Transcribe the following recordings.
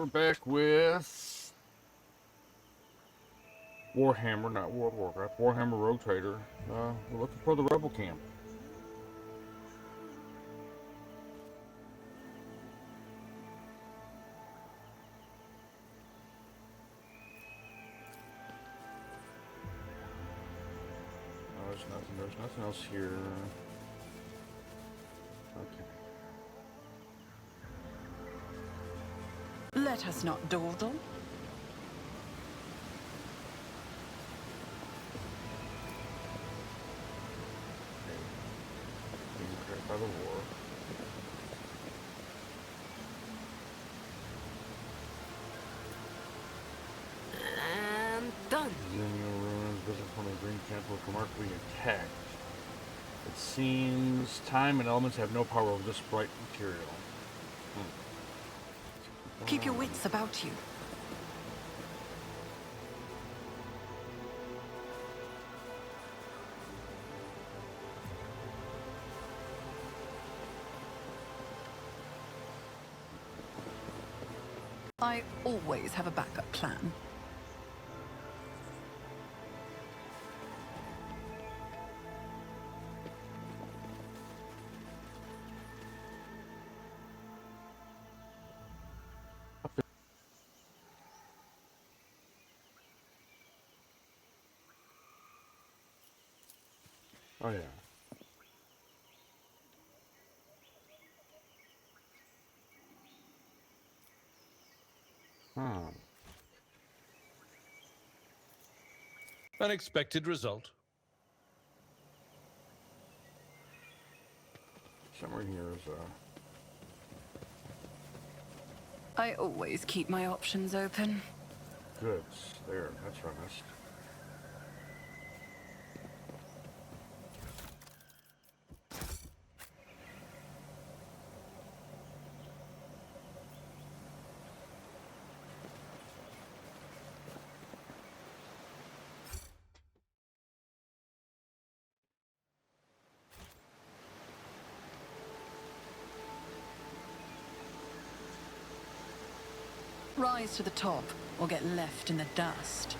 we're back with Warhammer, not World of Warcraft, Warhammer Rogue Trader. We're looking for the Rebel Camp. No, there's nothing else here. Okay. Let us not dawdle. Being cracked by the war. And done. Xennial ruins visible from the Green Camp look remarkably intact. It seems time and elements have no power over this bright material. Keep your wits about you. I always have a backup plan. Oh yeah. Huh. Unexpected result. Somewhere here is I always keep my options open. goods. There, that's what I missed. Rise to the top, or get left in the dust.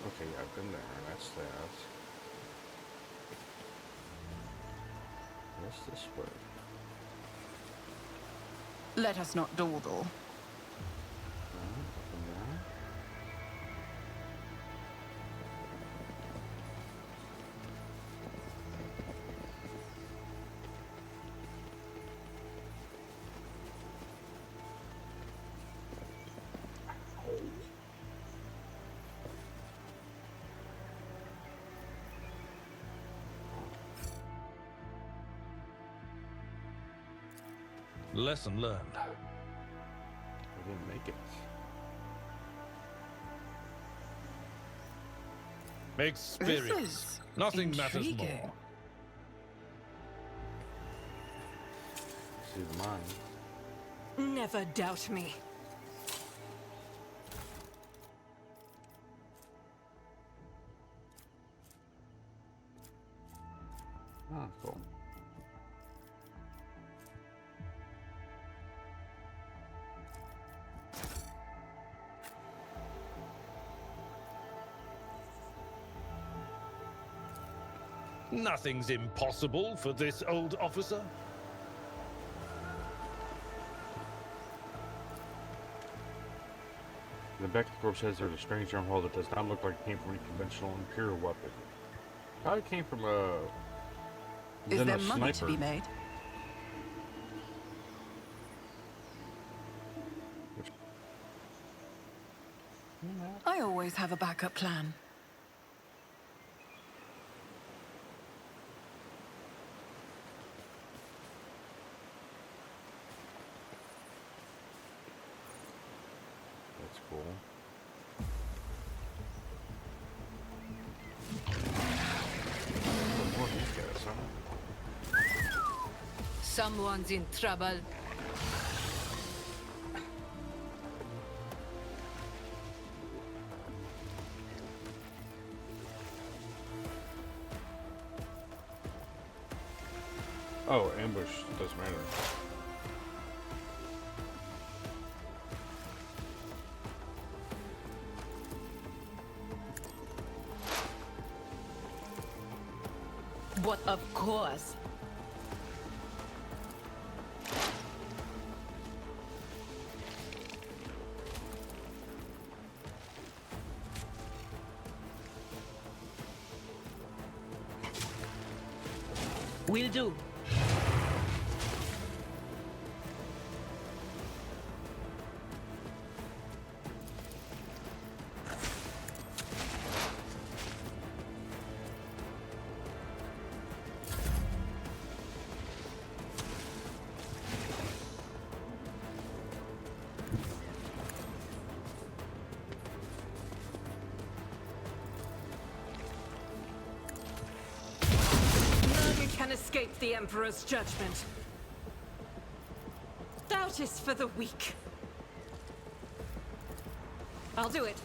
Okay, yeah, I've been there. That's that. What's this way? Let us not dawdle. Up and down. Lesson learned. I didn't make it. Experience. Nothing matters intriguing. more. See the mine. Never doubt me. Ah, cool. Nothing's impossible for this old officer. The back of the corpse says there's a strange armhole that does not look like it came from a conventional Imperial weapon. Probably came from a... Is then there a money sniper. to be made? I always have a backup plan. That's cool. More of these guys, huh? Someone's in trouble. Oh, ambush. Doesn't matter. But of course. Will do. You can escape the Emperor's judgment. Doubt is for the weak. I'll do it.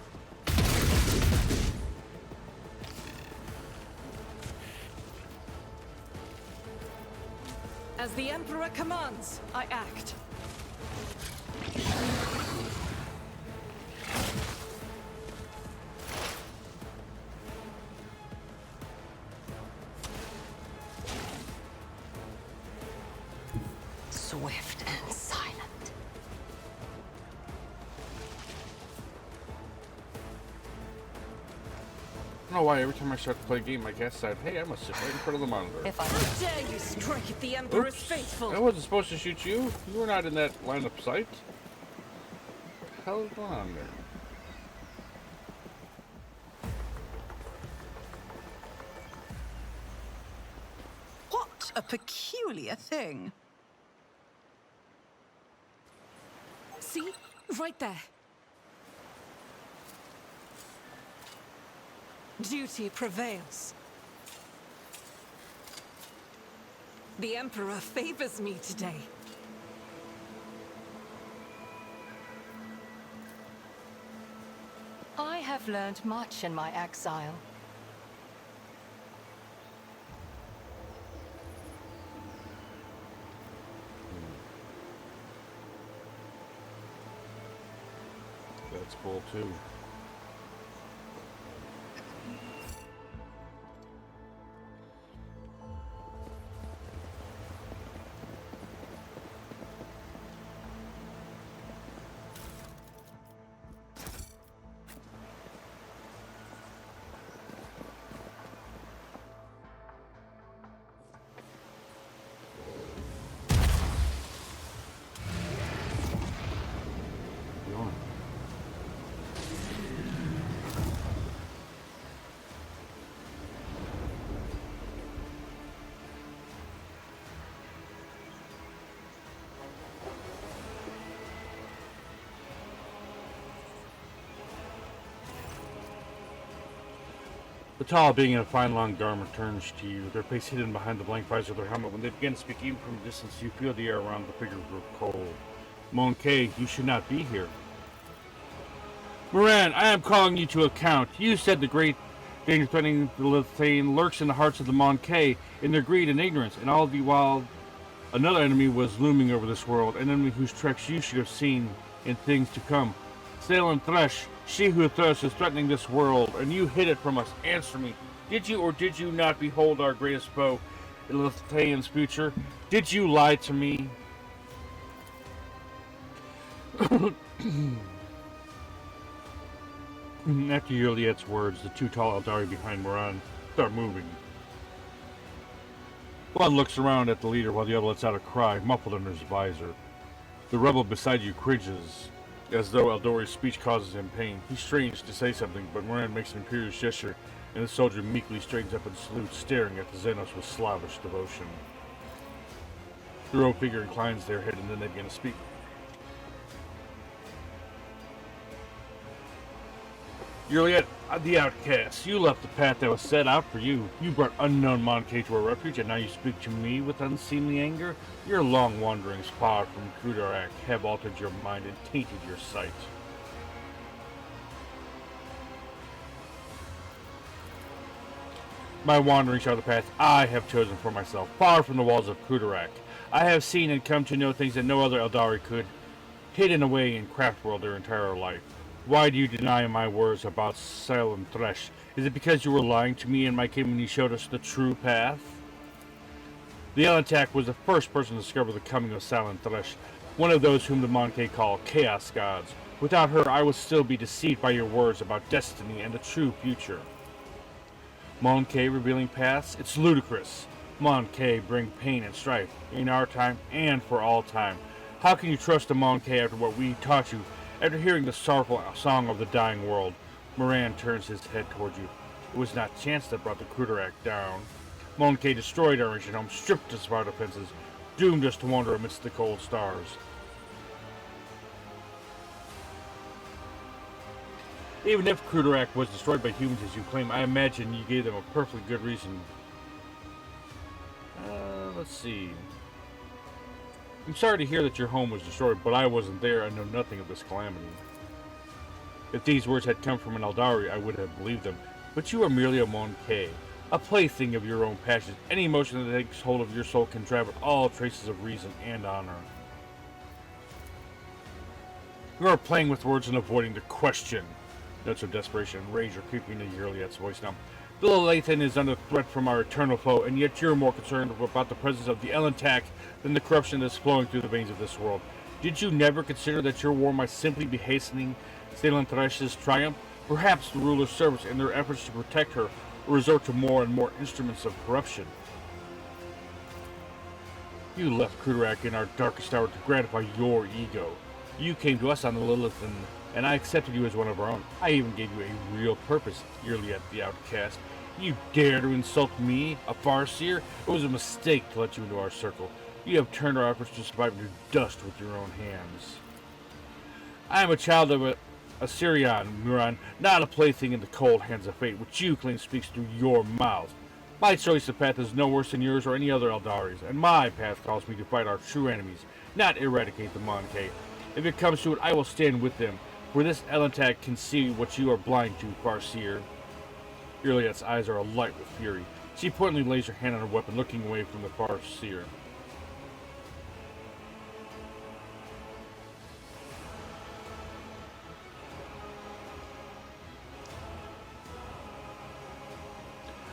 As the Emperor commands, I act. Swift and silent. I don't know why every time I start to play a game, my cat said, "Hey, I must sit right in front of the monitor." If I How dare you strike at the Emperor's Oops. faithful? I wasn't supposed to shoot you. You were not in that line of sight. What the hell is going on there? What a peculiar thing. See? Right there. Duty prevails. The Emperor favors me today. I have learned much in my exile. That's cool too. Yawn. The tall being in a fine long garment turns to you, their face hidden behind the blank visor of their helmet. When they begin to speak, even from a distance, you feel the air around the figure grow cold. Monkey, you should not be here. Moran, I am calling you to account. You said the great danger threatening the Lithuanian lurks in the hearts of the Monkey, in their greed and ignorance, and all the while another enemy was looming over this world, an enemy whose tracks you should have seen in things to come. Sail and Thresh, she who thirsts is threatening this world, and you hid it from us. Answer me. Did you or did you not behold our greatest foe, the Lithuanian's future? Did you lie to me? After Yuliet's words, the two tall Eldari behind Moran start moving. One looks around at the leader while the other lets out a cry, muffled under his visor. The rebel beside you cringes, as though Eldori's speech causes him pain. He strains to say something, but Moran makes an imperious gesture, and the soldier meekly straightens up and salutes, staring at the Janus with slavish devotion. The row figure inclines their head, and then they begin to speak. Juliet, the outcast, you left the path that was set out for you. You brought unknown Monkey to our refuge, and now you speak to me with unseemly anger? Your long wanderings far from Kudarak have altered your mind and tainted your sight. My wanderings are the path I have chosen for myself, far from the walls of Kudarak. I have seen and come to know things that no other Eldari could, hidden away in Craftworld their entire life. Why do you deny my words about Sail and Thresh? Is it because you were lying to me in my cave when you showed us the true path? The Elentak was the first person to discover the coming of Silent Thresh, one of those whom the Monkey call Chaos Gods. Without her, I would still be deceived by your words about destiny and the true future. Monkey revealing paths? It's ludicrous. Monkey bring pain and strife, in our time and for all time. How can you trust a Monkey after what we taught you, after hearing the sorrowful song of the dying world? Moran turns his head towards you. It was not chance that brought the Kruderak down. Monkey destroyed our ancient home, stripped us of our defenses, doomed us to wander amidst the cold stars. Even if Kruderak was destroyed by humans as you claim, I imagine you gave them a perfectly good reason. Let's see. I'm sorry to hear that your home was destroyed, but I wasn't there and know nothing of this calamity. If these words had come from an Eldari, I would have believed them. But you are merely a Monkey, a plaything of your own passions. Any emotion that takes hold of your soul can drive out all traces of reason and honor. You are playing with words and avoiding the question. Notes of desperation and rage are creeping into Yurliet's voice now. The Lelathan is under threat from our eternal foe, and yet you're more concerned about the presence of the Elentak than the corruption that's flowing through the veins of this world. Did you never consider that your war might simply be hastening Silent Thresh's triumph? Perhaps the ruler's servants, in their efforts to protect her, will resort to more and more instruments of corruption. You left Kruderak in our darkest hour to gratify your ego. You came to us on the Lilithan, and I accepted you as one of our own. I even gave you a real purpose, Yurliet the Outcast. You dare to insult me, a Farseer? It was a mistake to let you into our circle. You have turned our efforts to survive into dust with your own hands. I am a child of a Syrian, Muran, not a plaything in the cold hands of fate, which you claim speaks through your mouth. My choice of path is no worse than yours or any other Eldari's, and my path calls me to fight our true enemies, not eradicate the Monkey. If it comes to it, I will stand with them, for this Elentak can see what you are blind to, Farseer. Yurliet's eyes are alight with fury. She pointedly lays her hand on her weapon, looking away from the Farseer.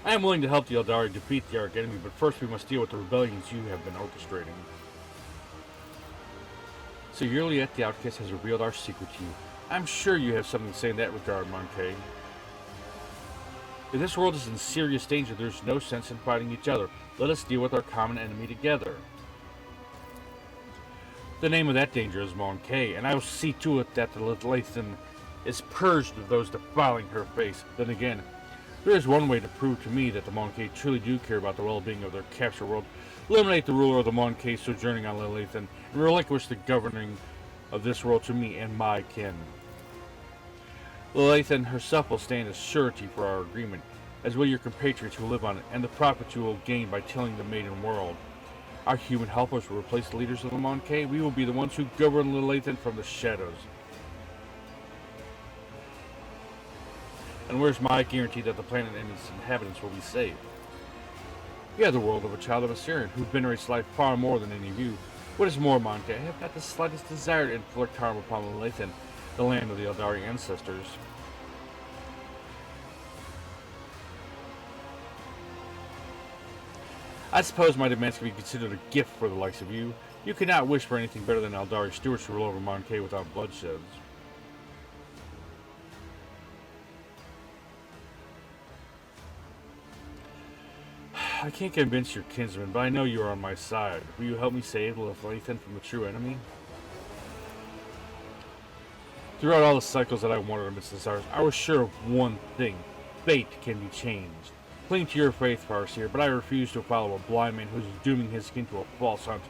I am willing to help the Eldari defeat the Arch enemy, but first we must deal with the rebellions you have been orchestrating. So Yurliet the Outcast has revealed our secret to you. I'm sure you have something to say in that regard, Monkey. If this world is in serious danger, there's no sense in fighting each other. Let us deal with our common enemy together. The name of that danger is Monkey, and I will see to it that the Lelathan is purged of those defiling her face. Then again, there is one way to prove to me that the Monkey truly do care about the well-being of their captured world. Eliminate the ruler of the Monkey sojourning on Lelathan, and relinquish the governing of this world to me and my kin. Lelathan herself will stand as surety for our agreement, as will your compatriots who live on it, and the profit you will gain by tilling the maiden world. Our human helpers will replace the leaders of the Monkey. We will be the ones who govern Lelathan from the shadows. And where's my guarantee that the planet and its inhabitants will be saved? You have the world of a child of a Syrian who venerates life far more than any of you. What is more, Monkey, I have not the slightest desire to inflict harm upon Lelathan, the land of the Eldari ancestors. I suppose my demands can be considered a gift for the likes of you. You cannot wish for anything better than Eldari stewards to rule over Monkey without bloodsheds. I can't convince your kinsman, but I know you are on my side. Will you help me save Lelathan from the true enemy? Throughout all the cycles that I wandered amidst the stars, I was sure of one thing. Fate can be changed. Cling to your faith, Farseer, but I refuse to follow a blind man who's dooming his kin to a false hunt.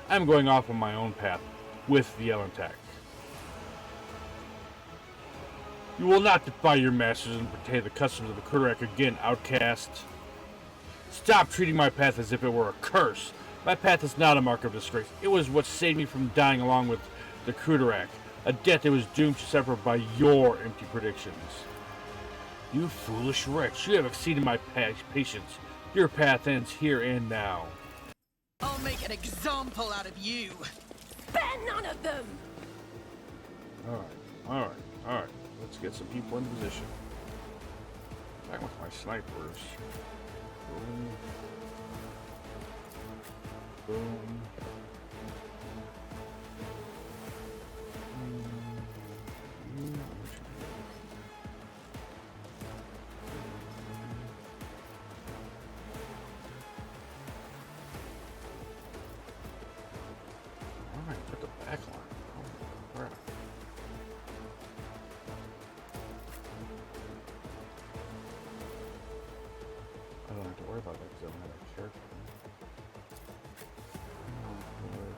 I'm going off on my own path, with the Elentak. You will not defy your masters and betray the customs of the Kruderak again, outcast. Stop treating my path as if it were a curse. My path is not a mark of disgrace. It was what saved me from dying along with the Kruderak, a death that was doomed to suffer by your empty predictions. You foolish wretch, you have exceeded my patience. Your path ends here and now. I'll make an example out of you. Spare none of them! Alright. Let's get some people in position. Back with my snipers. Boom. Alright, put the back line. Oh, crap. I don't have to worry about that because I don't have a character. Oh, Lord.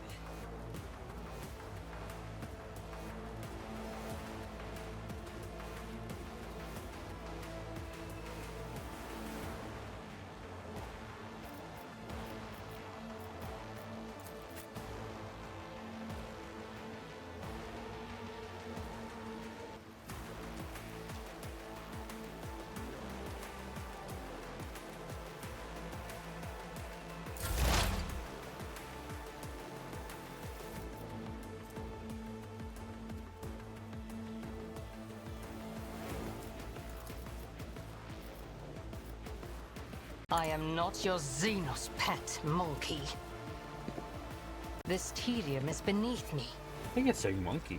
I am not your Xenos pet, monkey. This tedium is beneath me. I think it's saying monkey.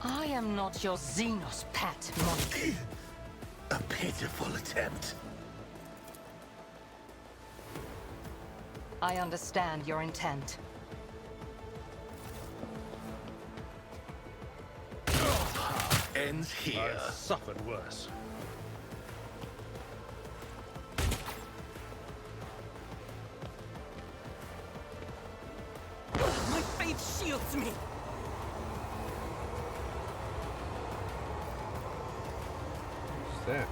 I am not your Xenos pet, monkey. A pitiful attempt. I understand your intent. Ends here. I've suffered worse. My faith shields me. What's that?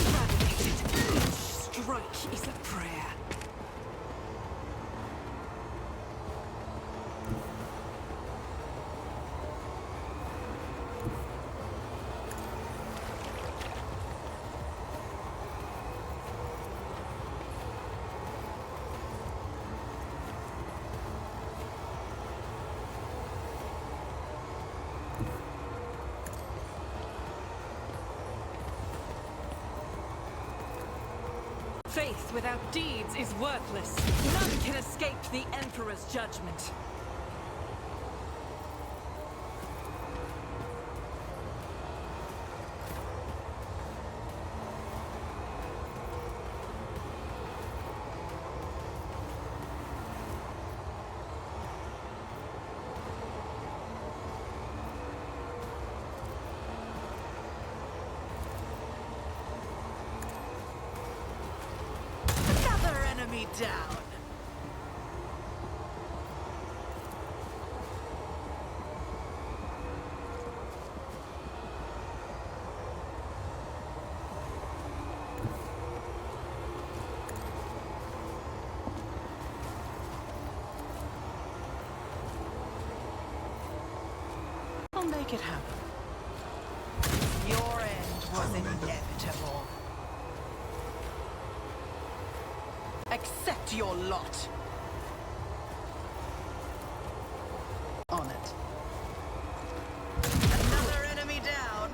Eradicated. Each strike is a prayer. Faith without deeds is worthless. None can escape the Emperor's judgment. Another enemy down. I'll make it happen. Your end was inevitable. Accept your lot. On it. Another enemy down.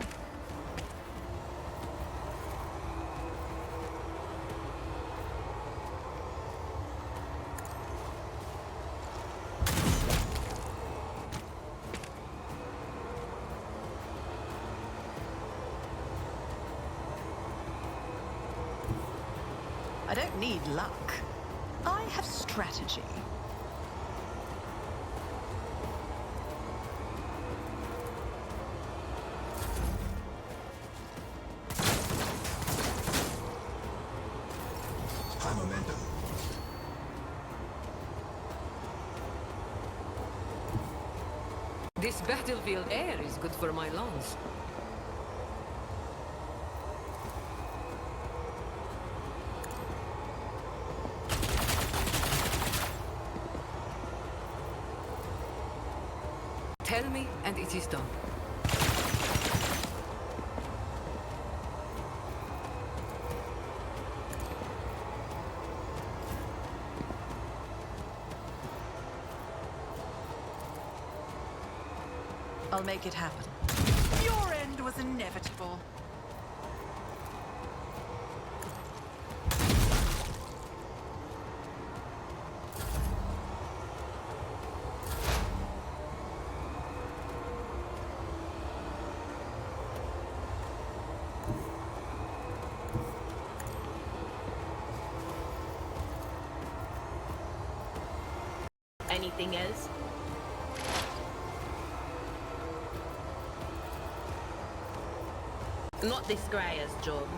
I don't need luck. I have strategy. High momentum. This battlefield air is good for my lungs. Tell me, and it is done. I'll make it happen. Your end was inevitable. Anything else? Not this Scryer's job.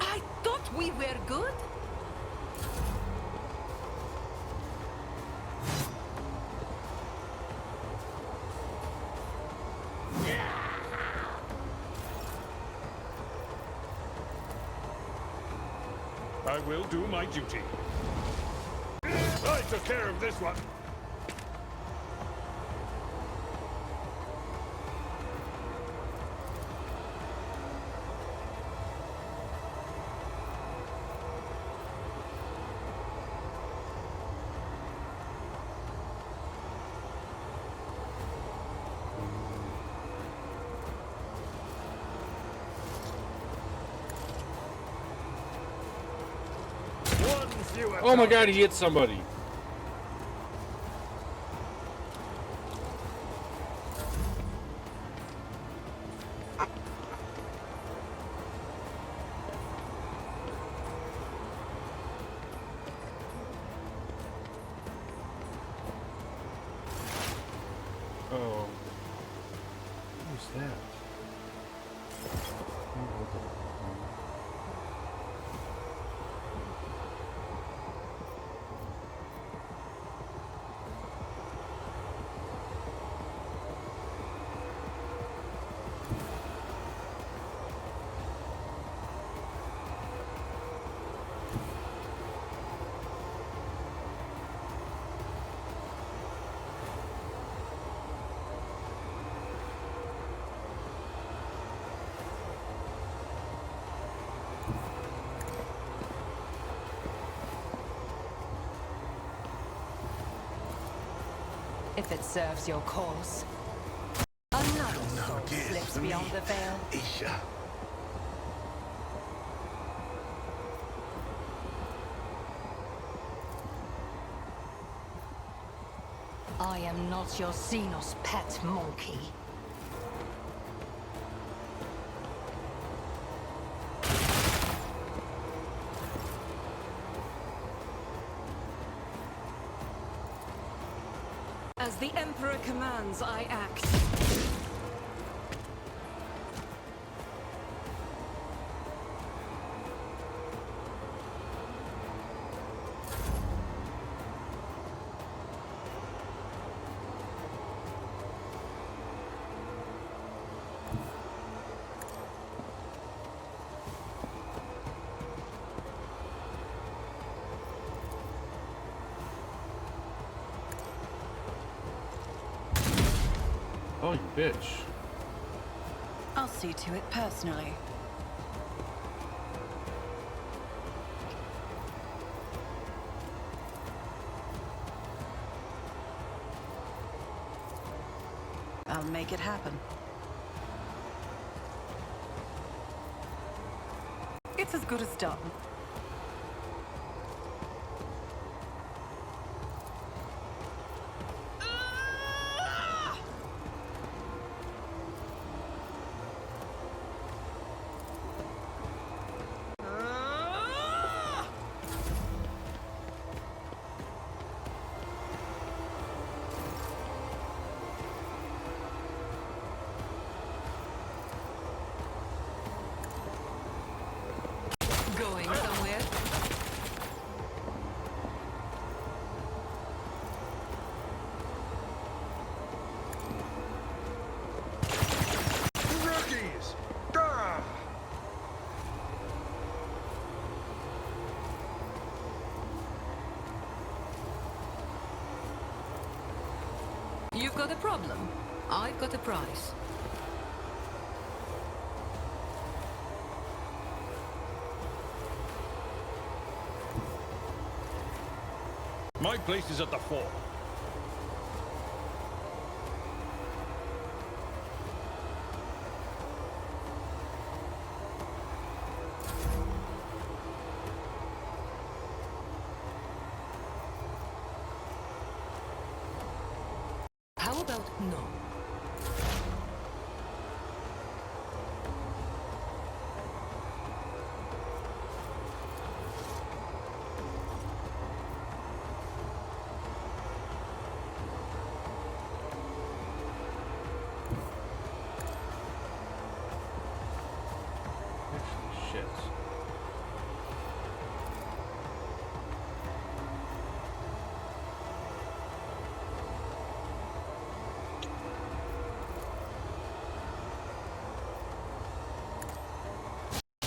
I thought we were good. I will do my duty. I took care of this one. Oh my god, he hit somebody. Oh. Who's that? If it serves your cause. Another soul slips beyond the veil. Isha. I am not your Xenos pet monkey. As the Emperor commands, I act. Oh, you bitch. I'll see to it personally. I'll make it happen. It's as good as done. Going down. You've got a problem. I've got a prize. My place is at the fort. How about no? Shit.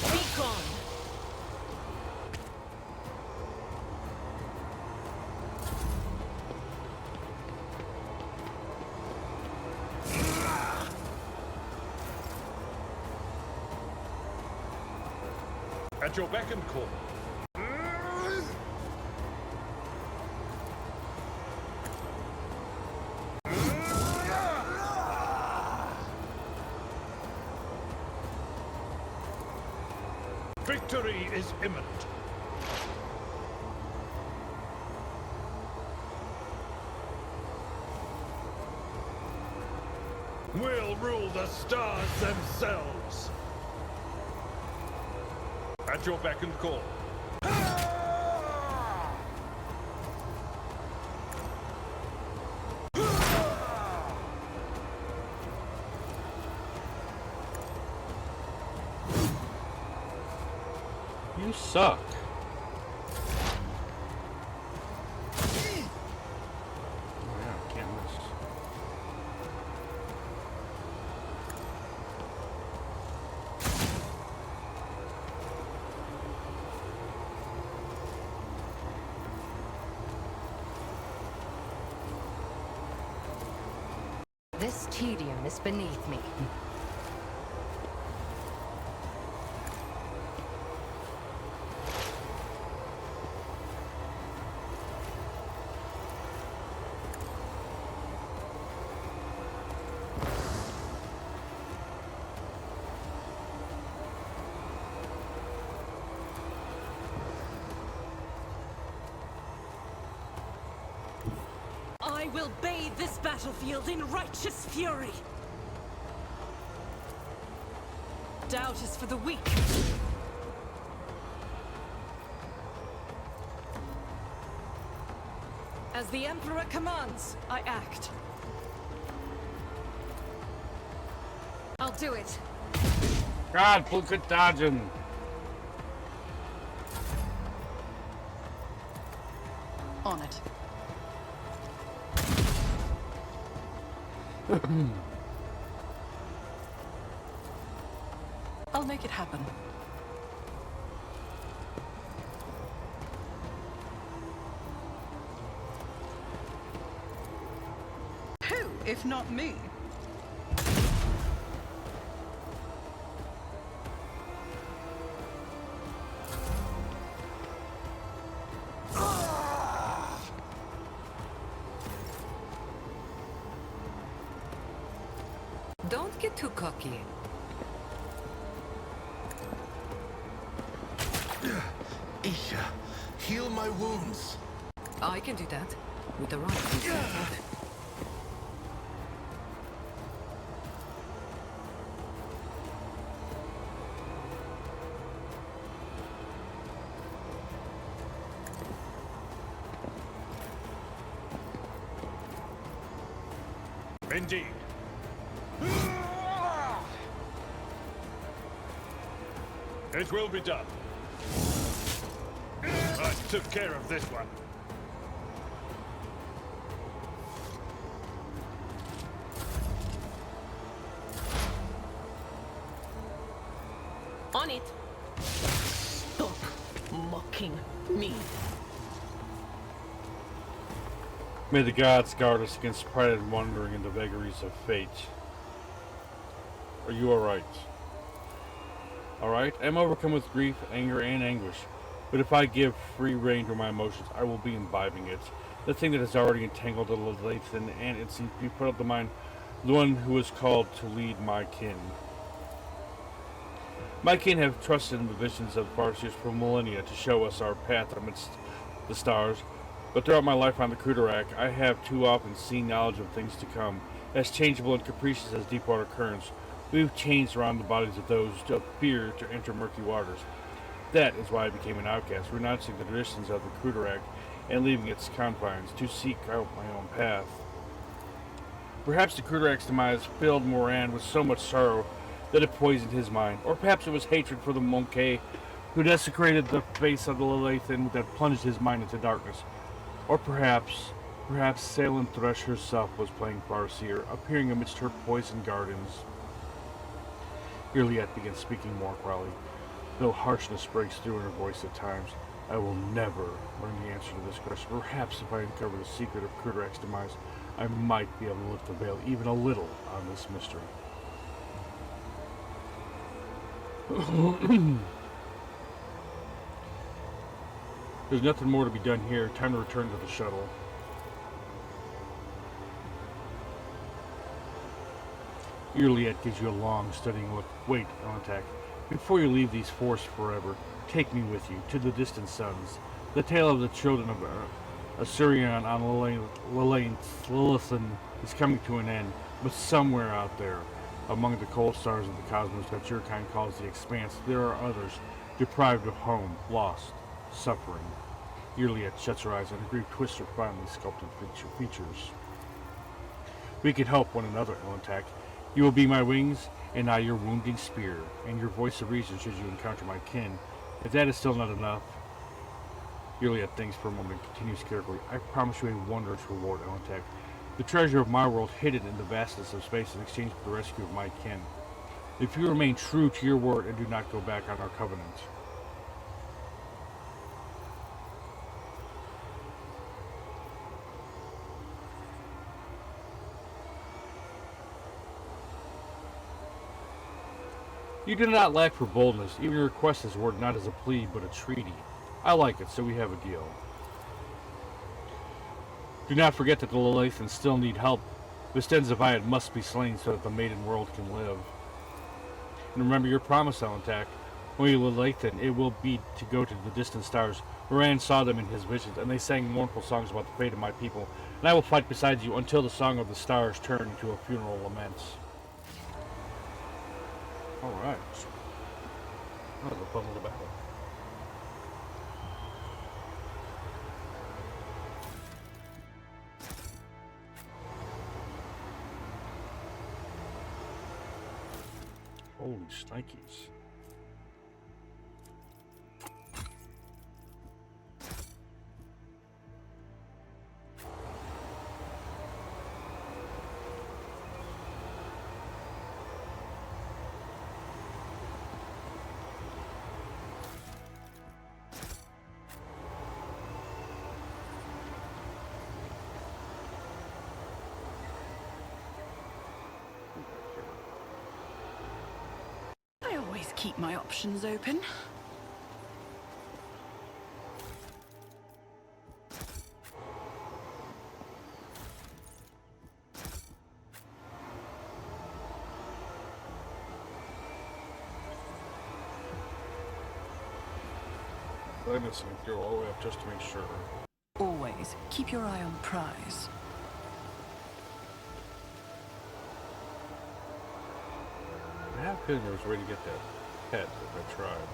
Recon! At your beck and call. Victory is imminent. We'll rule the stars themselves. At your beck and call. You suck. Oh yeah, can't miss. This tedium is beneath me. I will bathe this battlefield in righteous fury. Doubt is for the weak. As the Emperor commands, I act. I'll do it. God, look at dodging. On it. I'll make it happen. Who, if not me? Don't get too cocky. Isha, heal my wounds. I can do that. With the right incentive. Indeed. It will be done. I took care of this one. On it. Stop mocking me. May the gods guard us against pride and wandering in the vagaries of fate. Are you alright? Alright? I am overcome with grief, anger, and anguish. But if I give free rein to my emotions, I will be imbibing it. The thing that has already entangled the Leviathan, and it seems to be put out of mind, the one who is called to lead my kin. My kin have trusted in the visions of Farseers for millennia to show us our path amidst the stars, but throughout my life on the Kudarak, I have too often seen knowledge of things to come, as changeable and capricious as deep-water currents. We've changed around the bodies of those who fear to enter murky waters. That is why I became an outcast, renouncing the traditions of the Kudarak and leaving its confines to seek out my own path. Perhaps the Kudarak's demise filled Moran with so much sorrow that it poisoned his mind, or perhaps it was hatred for the Monkey who desecrated the face of the Leviathan that plunged his mind into darkness. Or perhaps Salem Thresh herself was playing Farseer, appearing amidst her poisoned gardens. Iliad began speaking more growly, though harshness breaks through in her voice at times. I will never learn the answer to this question. Perhaps if I uncover the secret of Kudarak's demise, I might be able to lift the veil even a little on this mystery. There's nothing more to be done here. Time to return to the shuttle. Iliad gives you a long, studying look. Wait, Elentak. Before you leave these forests forever, take me with you to the distant suns. The tale of the children of Assyrian on Lilithan is coming to an end, but somewhere out there, among the cold stars of the cosmos that your kind calls the expanse, there are others, deprived of home, lost, suffering. Iliad shuts her eyes and a grief twists her finely sculpted features. We can help one another, Elentak. You will be my wings, and I your wounding spear, and your voice of reason should you encounter my kin. If that is still not enough, Iliad thinks for a moment and continues carefully. I promise you a wondrous reward, Elentak. The treasure of my world hidden in the vastness of space in exchange for the rescue of my kin. If you remain true to your word and do not go back on our covenant. You do not lack for boldness. Even your request is worded not as a plea, but a treaty. I like it, so we have a deal. Do not forget that the Leviathans still need help. Vistenzaviad must be slain so that the maiden world can live. And remember your promise, Elentak. When you Leviathan, it will be to go to the distant stars. Moran saw them in his visions, and they sang mournful songs about the fate of my people. And I will fight beside you until the song of the stars turn into a funeral lament. Alright. That was a fun little battle. Holy shnikes. I always keep my options open. I'm missing through all the way up just to make sure. Always keep your eye on the prize. I have a feeling there was a way to get that head if I tried.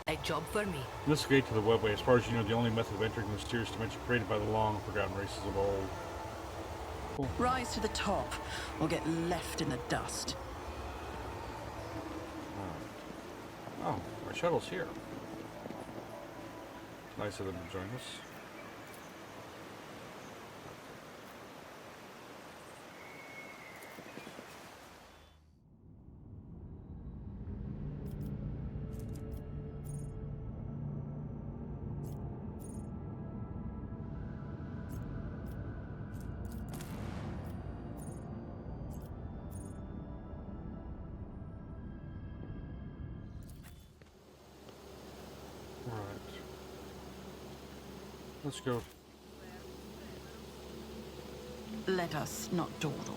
A job for me. This gate to the webway, as far as you know, the only method of entering the mysterious dimension created by the long forgotten races of old. Cool. Rise to the top, or get left in the dust. Oh, our shuttle's here. Nice of them to join us. Let's go. Let us not dawdle.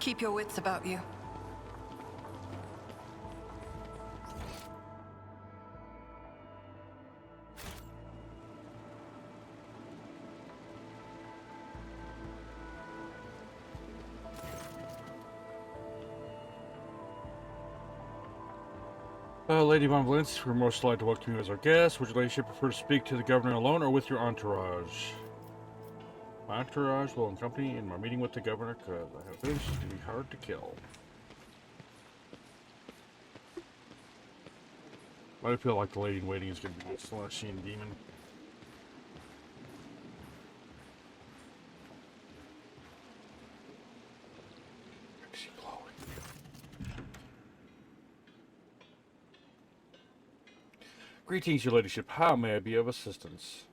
Keep your wits about you. Lady Von Valence, we're most delighted to welcome you as our guest. Would your ladyship prefer to speak to the governor alone or with your entourage? My entourage will accompany in my meeting with the governor because I have things to be hard to kill. I feel like the lady in waiting is going to be a Celestian demon. Greetings, your ladyship. How may I be of assistance?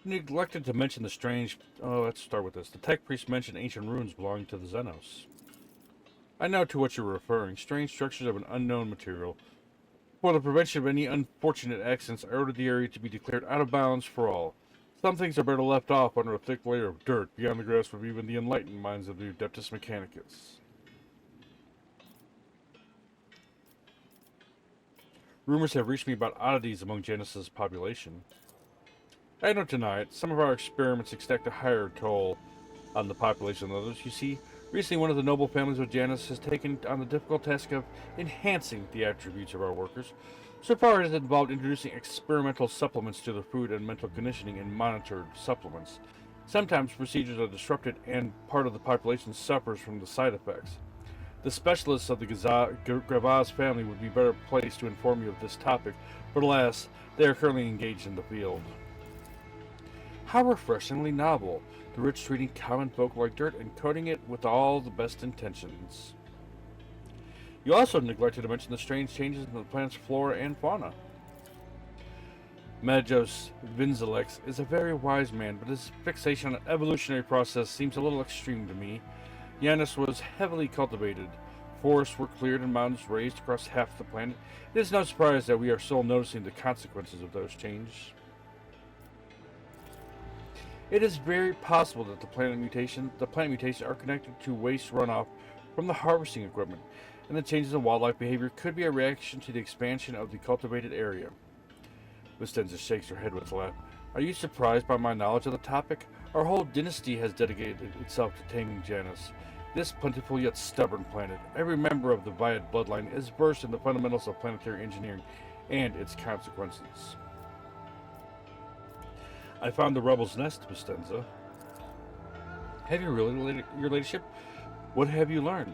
Neglected to mention the strange... Oh, let's start with this. The tech priest mentioned ancient ruins belonging to the Janus. I know to what you're referring. Strange structures of an unknown material. For the prevention of any unfortunate accidents, I ordered the area to be declared out of bounds for all. Some things are better left off under a thick layer of dirt, beyond the grasp of even the enlightened minds of the Adeptus Mechanicus. Rumors have reached me about oddities among Janus's population. I don't deny it. Some of our experiments exact a higher toll on the population than others. You see, recently one of the noble families of Janus has taken on the difficult task of enhancing the attributes of our workers. So far, it has involved introducing experimental supplements to their food and mental conditioning in monitored supplements. Sometimes procedures are disrupted and part of the population suffers from the side effects. The specialists of the Gravaz family would be better placed to inform you of this topic, but alas, they are currently engaged in the field. How refreshingly novel, the rich treating common folk like dirt and coating it with all the best intentions. You also neglected to mention the strange changes in the planet's flora and fauna. Magos Vinzelex is a very wise man, but his fixation on an evolutionary process seems a little extreme to me. Janus was heavily cultivated. Forests were cleared and mountains raised across half the planet. It is no surprise that we are still noticing the consequences of those changes. It is very possible that the plant mutations are connected to waste runoff from the harvesting equipment, and the changes in wildlife behavior could be a reaction to the expansion of the cultivated area. Vistenza shakes her head with a laugh. Are you surprised by my knowledge of the topic? Our whole dynasty has dedicated itself to taming Janus. This plentiful yet stubborn planet. Every member of the Viad bloodline is versed in the fundamentals of planetary engineering and its consequences. I found the rebel's nest, Vistenza. Have you really, your ladyship? What have you learned?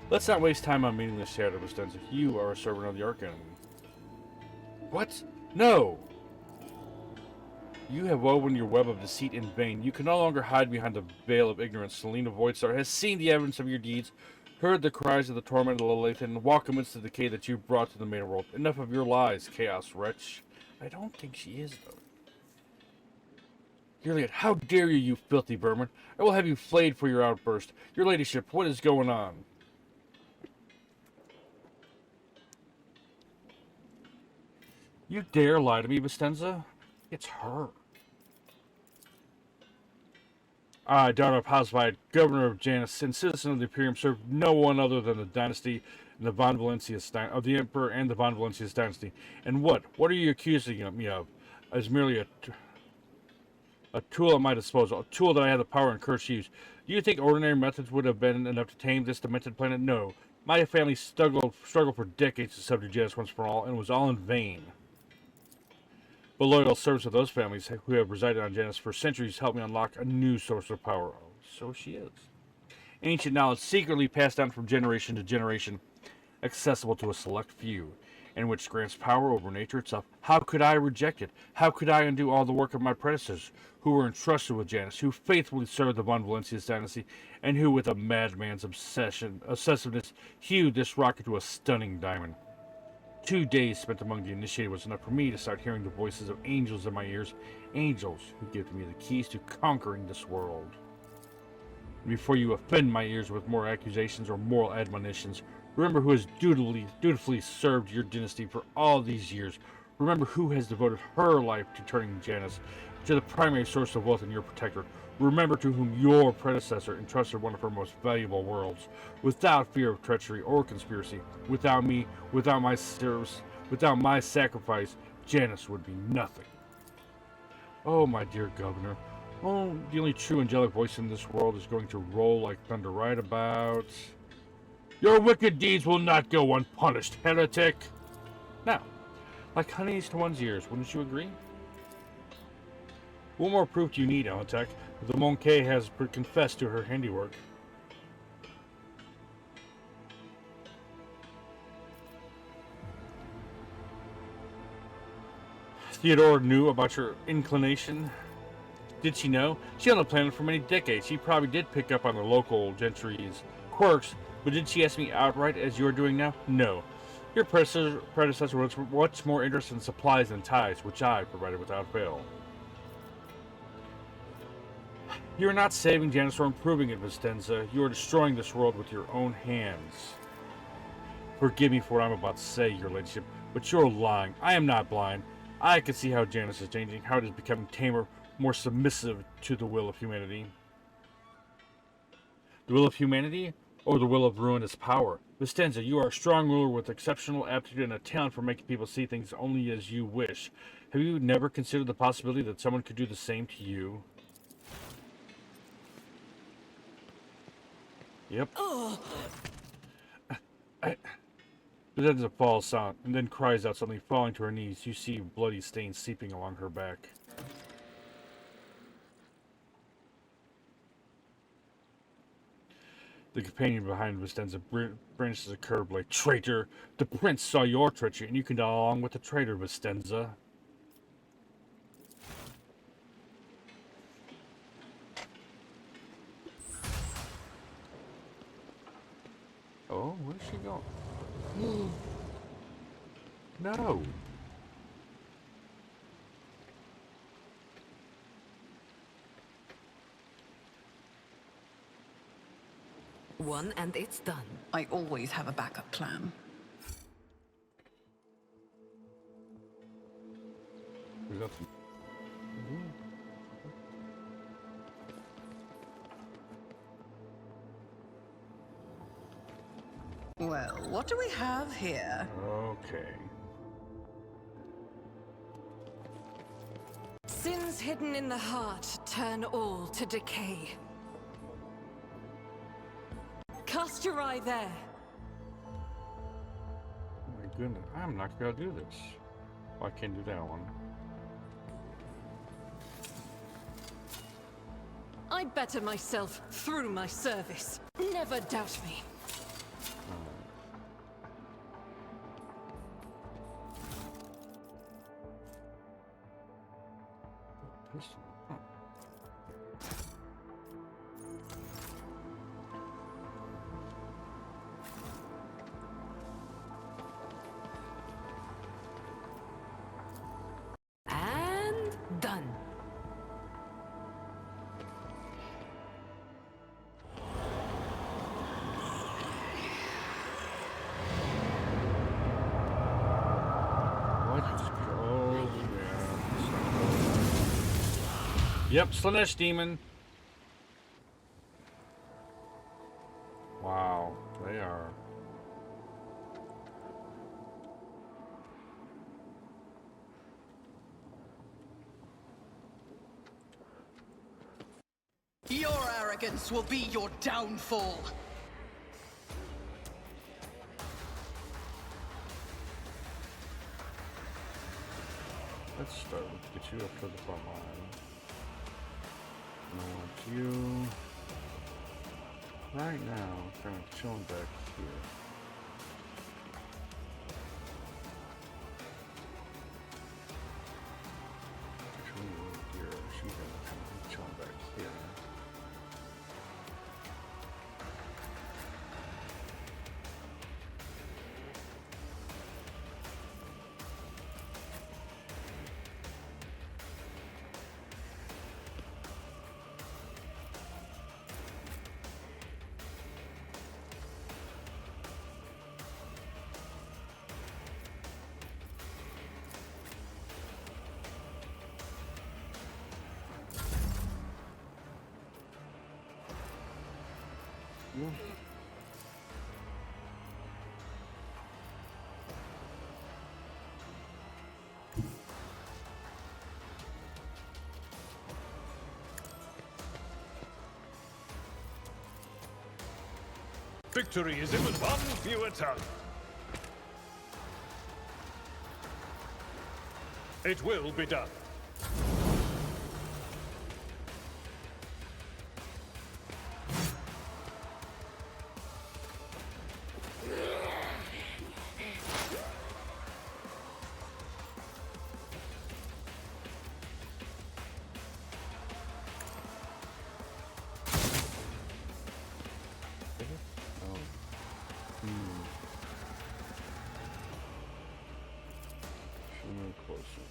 Let's not waste time on meaningless chatter, Vistenza. You are a servant of the Arcanum. What? No! You have woven your web of deceit in vain. You can no longer hide behind the veil of ignorance. Selena Voidstar has seen the evidence of your deeds, heard the cries of the tormented Lilith, and walk amidst the decay that you brought to the main world. Enough of your lies, chaos wretch. I don't think she is, though. Gilliard, how dare you, you filthy vermin! I will have you flayed for your outburst. Your ladyship, what is going on? You dare lie to me, Vistenza? It's her. I, daughter of Hasvide, governor of Janus, and citizen of the Imperium, served no one other than the dynasty and the Von Valentius of the Emperor and the Von Valentius dynasty. And what? What are you accusing me of? As merely a tool at my disposal, a tool that I had the power and courage to use. Do you think ordinary methods would have been enough to tame this demented planet? No. My family struggled for decades to subdue Janus once for all, and it was all in vain. But loyal servants of those families who have resided on Janus for centuries helped me unlock a new source of power. Oh, so she is. Ancient knowledge secretly passed down from generation to generation, accessible to a select few, and which grants power over nature itself. How could I reject it? How could I undo all the work of my predecessors, who were entrusted with Janus, who faithfully served the Von Valentius dynasty, and who, with a madman's obsessiveness, hewed this rock into a stunning diamond? 2 days spent among the initiated was enough for me to start hearing the voices of angels in my ears, angels who give me the keys to conquering this world. Before you offend my ears with more accusations or moral admonitions, remember who has dutifully served your dynasty for all these years. Remember who has devoted her life to turning Janus to the primary source of wealth in your protectorate. Remember to whom your predecessor entrusted one of her most valuable worlds. Without fear of treachery or conspiracy, without me, without my service, without my sacrifice, Janus would be nothing. Oh, my dear governor. Oh, the only true angelic voice in this world is going to roll like thunder right about. Your wicked deeds will not go unpunished, heretic! Now, like honeys to one's ears, wouldn't you agree? What more proof do you need, Alatek? The Monkey has confessed to her handiwork. Theodore knew about your inclination. Did she know? She owned the planet for many decades. She probably did pick up on the local gentry's quirks, but did she ask me outright as you are doing now? No. Your predecessor was much more interested in supplies than ties, which I provided without fail. You are not saving Janus or improving it, Vistenza. You are destroying this world with your own hands. Forgive me for what I'm about to say, your ladyship, but you're lying. I am not blind. I can see how Janus is changing, how it is becoming tamer, more submissive to the will of humanity. The will of humanity, or the will of ruinous power? Vistenza, you are a strong ruler with exceptional aptitude and a talent for making people see things only as you wish. Have you never considered the possibility that someone could do the same to you? Yep. Vistenza falls out and then cries out, suddenly falling to her knees. You see bloody stains seeping along her back. The companion behind Vistenza brandishes a curved blade. Traitor! The prince saw your treachery, and you can die along with the traitor, Vistenza. Oh, where's she going? No! One and it's done. I always have a backup plan. We got some... Well, what do we have here? Okay. Sins hidden in the heart turn all to decay. Cast your eye there. Oh my goodness, I'm not gonna do this. Oh, I can't do that one. I better myself through my service. Never doubt me. Pistol. Huh. And done. What? Oh, yeah. Yep, Slanesh Demon. Wow, they are. Your arrogance will be your downfall. Let's start with get you up to the front line. And I want you right now kind of chilling back here. Actually, here, she's gonna kind of chilling back here. Yeah. Victory is in one fewer tongue. It will be done. Closer.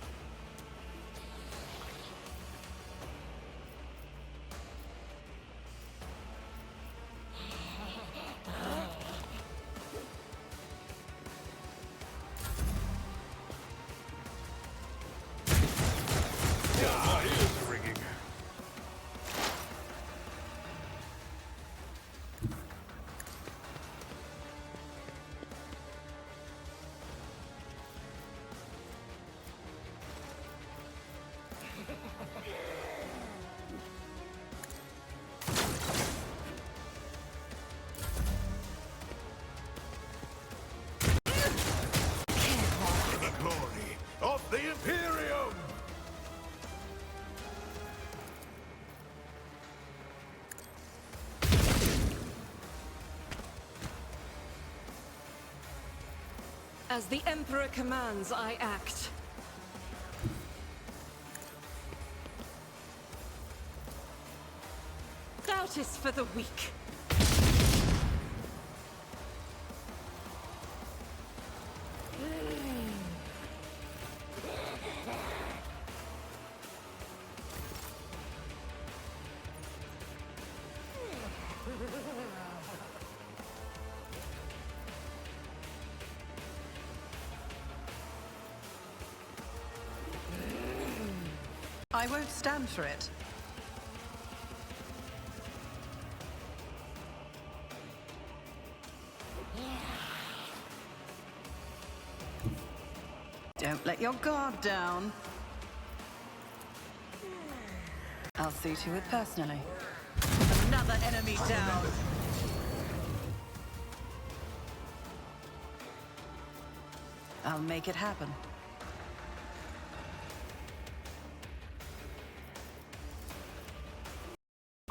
My ears are ringing. For the glory of the Imperium! As the Emperor commands, I act. Doubt is for the weak. I won't stand for it. Don't let your guard down. I'll see to it personally. Another enemy down. I'll make it happen.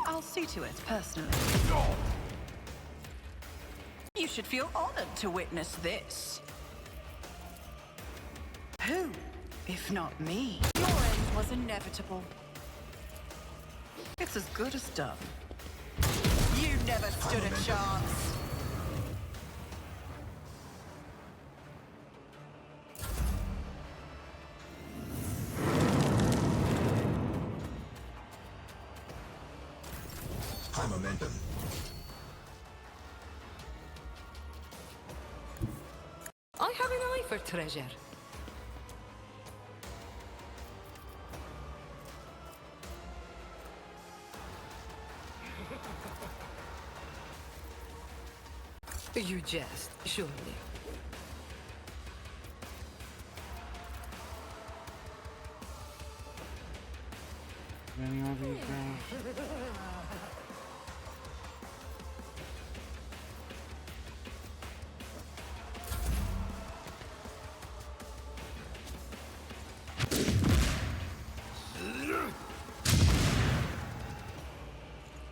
I'll see to it personally. You should feel honored to witness this. Who, if not me? Your end was inevitable. It's as good as done. You never stood a chance. High momentum. I have an eye for treasure. You jest, surely. Any of these guys?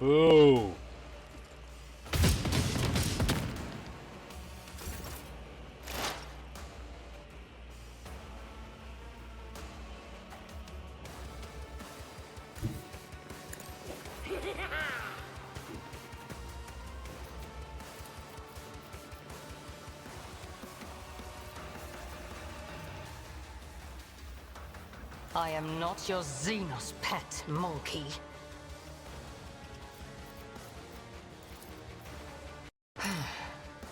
Ooh. I am not your Xenos pet, monkey.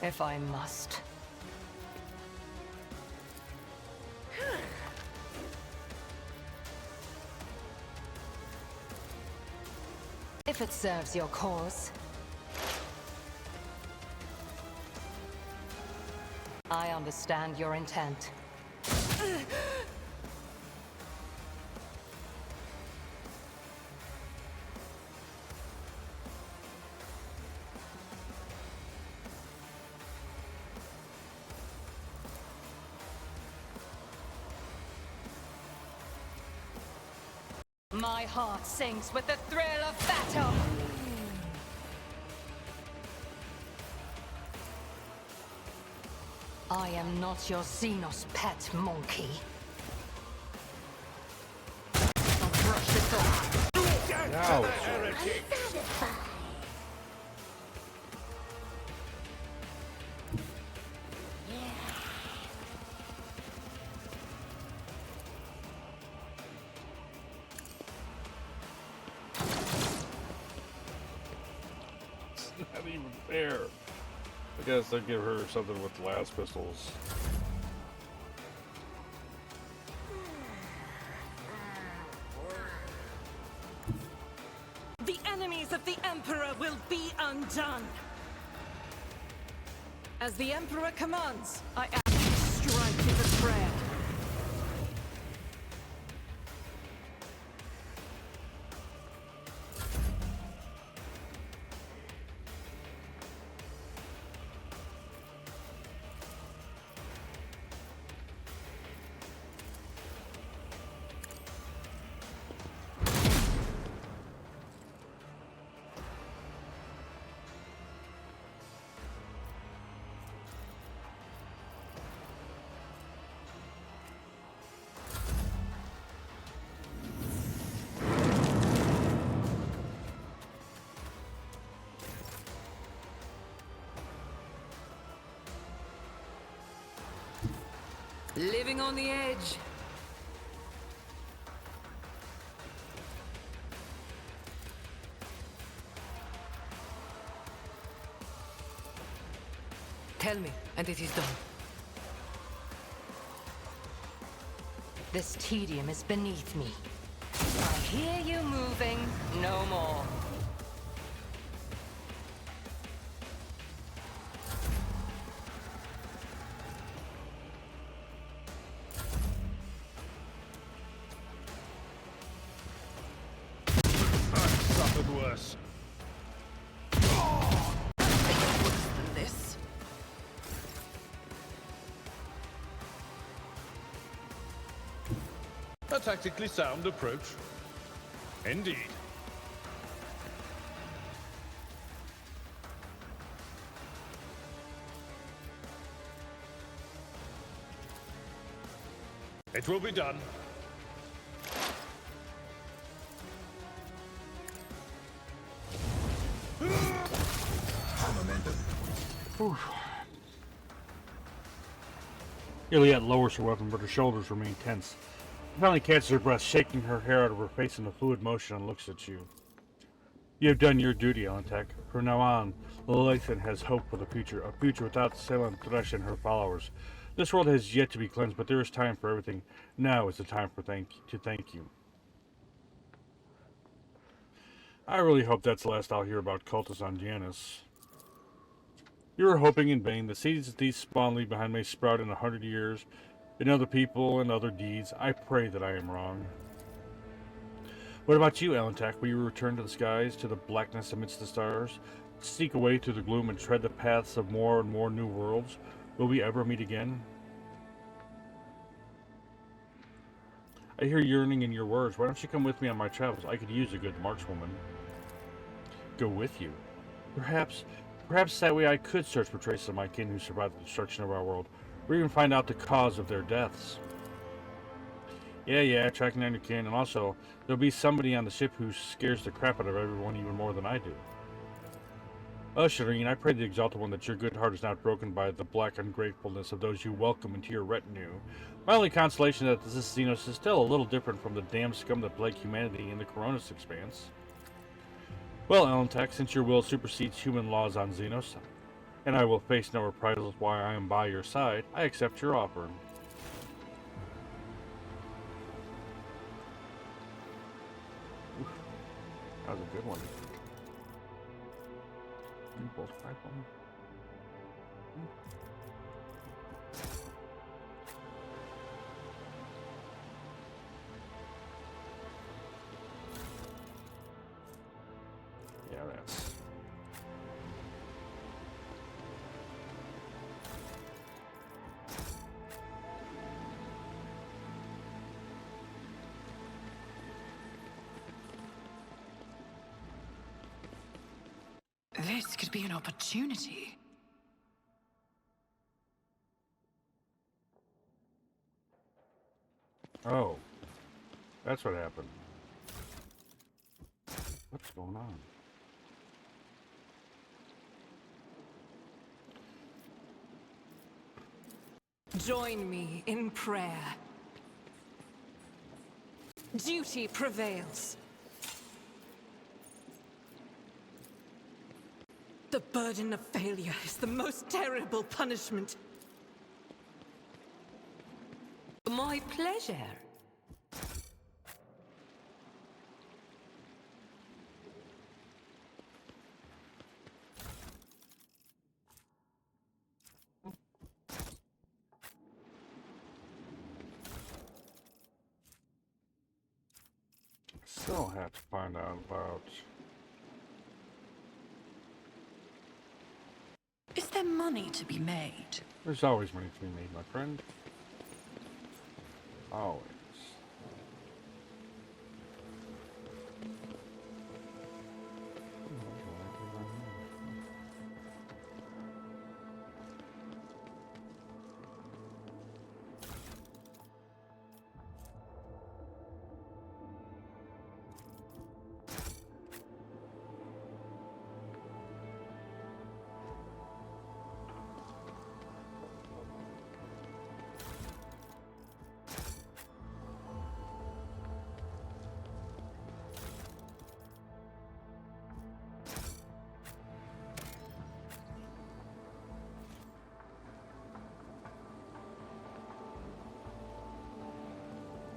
If I must. If it serves your cause. I understand your intent. My heart sings with the thrill of battle! I am not your Xenos pet, monkey. I'll brush this off. Not even fair. I guess I'd give her something with last pistols. The enemies of the Emperor will be undone. As the Emperor commands, I act. Strike is a prayer. Living on the edge. Tell me, and it is done. This tedium is beneath me. I hear you moving no more. Suffered worse. Worse than this. A tactically sound approach. Indeed. It will be done. Iliad lowers her weapon, but her shoulders remain tense. She finally catches her breath, shaking her hair out of her face in a fluid motion, and looks at you. You have done your duty, Alentek. From now on, Leviathan has hope for the future, a future without Salem Thresh and her followers. This world has yet to be cleansed, but there is time for everything. Now is the time for to thank you. I really hope that's the last I'll hear about cultists on Janus. You were hoping in vain. The seeds that these spawn leave behind may sprout in 100 years, in other people and other deeds. I pray that I am wrong. What about you, Alentak? Will you return to the skies, to the blackness amidst the stars, sneak away through the gloom and tread the paths of more and more new worlds? Will we ever meet again? I hear yearning in your words. Why don't you come with me on my travels? I could use a good markswoman. Go with you? Perhaps that way I could search for traces of my kin who survived the destruction of our world, or even find out the cause of their deaths. Yeah, tracking down your kin, and also, there'll be somebody on the ship who scares the crap out of everyone even more than I do. Oh, Shireen, I pray the Exalted One that your good heart is not broken by the black ungratefulness of those you welcome into your retinue. My only consolation is that this Xenos is still a little different from the damn scum that plague humanity in the Coronis expanse. Well, Alentak, since your will supersedes human laws on Xenos, and I will face no reprisals while I am by your side, I accept your offer. Oof, that was a good one. Both rifle. Yeah, that's. This could be an opportunity. Oh, that's what happened. What's going on? Join me in prayer. Duty prevails. The burden of failure is the most terrible punishment. My pleasure. Still have to find out about. Is there money to be made? There's always money to be made, my friend. Always.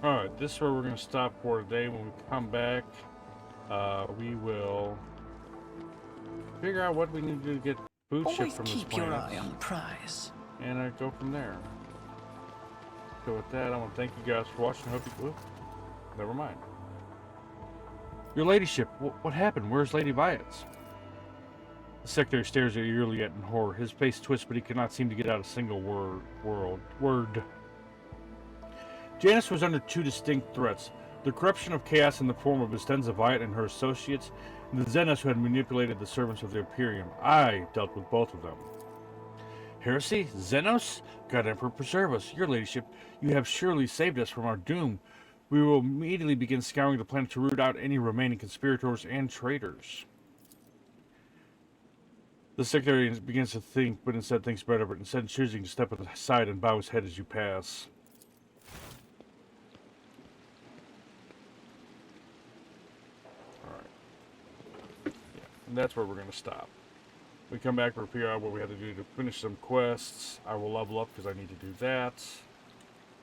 Alright, this is where we're going to stop for today. When we come back, we will figure out what we need to do to get food shipped Always from this keep your planet. eye on the prize. And go from there. So with that, I want to thank you guys for watching. Hope you... Ooh, never mind. Your ladyship, what happened? Where's Lady Vias? The secretary stares eagerly at in horror. His face twists, but he cannot seem to get out a single word. Janus was under two distinct threats. The corruption of chaos in the form of Estenza Viat and her associates, and the Xenos who had manipulated the servants of the Imperium. I dealt with both of them. Heresy? Xenos? God Emperor preserve us. Your ladyship, you have surely saved us from our doom. We will immediately begin scouring the planet to root out any remaining conspirators and traitors. The secretary begins to think, but instead thinks better of it, instead choosing to step aside and bow his head as you pass. And that's where we're going to stop. We come back, we'll figure out what we have to do to finish some quests. I will level up because I need to do that.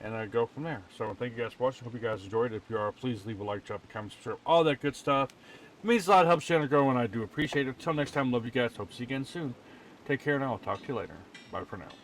And I go from there. So thank you guys for watching. Hope you guys enjoyed it. If you are, please leave a like, drop a comment, subscribe, all that good stuff. It means a lot, helps the channel grow, and I do appreciate it. Until next time, love you guys. Hope to see you again soon. Take care, and I will talk to you later. Bye for now.